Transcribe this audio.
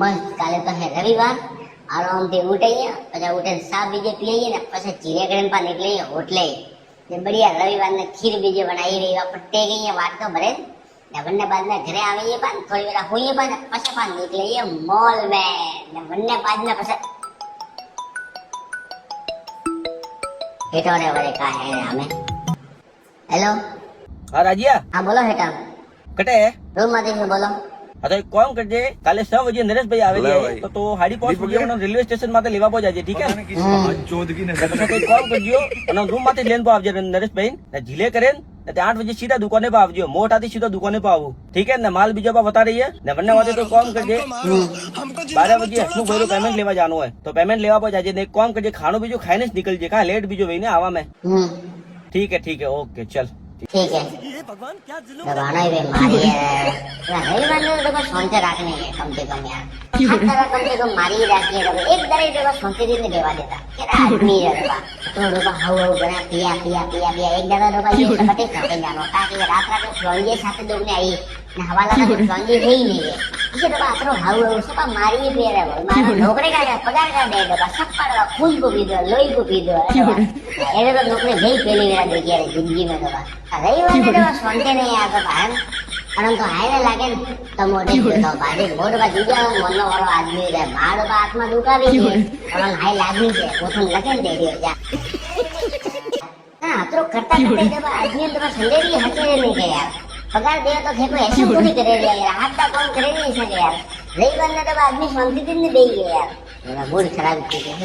મસ્ત કાલે તો હે રવિવાર આરામથી ઉઠીએ પછી ઉઠીને સા બીજે પીએ ને પછી જીરે કરીને પા નીકળીએ હોટલે ને बढ़िया रविवार ने खीर बीजे बनाई रही पट्टे गई बात तो भरे ने वन्ने बाद में घरे आવીએ પાન થોડી વાર હોઈએ પાન પછી પાન નીકળીએ મોલ में ને વન્ને बाद में પછી हेटोरे वाले का है हमें हेलो हाँ राजिया हाँ बोलो हेटा कटे रूम माते से बोलो हाँ तो एक काम करजे काले 6 बजे नरेश भाई आवे जाए तो 5:30 बजे उन्हें रेलवे स्टेशन माते लेवा पो जाजे ठीक है तो एक काम करजो અને રૂમ માંથી લેન પો આવજે નરેશ ભાઈ ને જીલે કરે ને 8 बजे सीधा दुकाने पे आवजो मोटाથી સીધો दुकाने पे आવું ठीक है ने माल बीजा पा बता रही है ने वन्ने वाते तो काम करजे 12 बजे हसनु भाई पेमेंट लेवा जानो है तो पेमेंट लेवा पो जाजे ने एक काम करजे खानो बीजो खाઈને જ निकल जे का लेट बीजो वहीने आवा में ठीक है ओके चल ठीक है भगवान क्या दबाना ही बे मारी है रविवार ने तो बस शांति रखनी है कम से कम यार हर तरह कम से कम मारी ही रखी है एक दरे तो बस शांति दिन देवा देता क्या आदमी है बाबा तो लोग हाउ हाउ बना पिया पिया पिया पिया एक दरे तो भाई ये सब खाते जानो ताकि रात रात फ्लोंजे साथे दोग ने आई ने हवाला का फ्लोंजे है ही नहीं है इसे तो बातरो हाउ हाउ सब मारी ही पे रे मारो नौकरी का पगार का दे दो सब पर खून को पी दो लोही को पी दो ऐसे तो नौकरी गई पहली मेरा देखिए जिंदगी में तो रविवार ने तो शांति नहीं आता भान अनंत तो आए लागे तो मोटे तो बाजे मोड़ बा जुजा मनो वाला आदमी रे मारो बा आत्मा दुखावी है अनंत हाय लागनी है पोथन लगे दे दियो जा हां तो करता करते जब आदमी तो संदेरी हटे नहीं के यार पगार दे तो देखो ऐसे पूरी करे यार हाथ का काम करे नहीं सके यार रविवार ने तो आदमी शांति दिन दे गया यार मेरा मूड खराब हो गया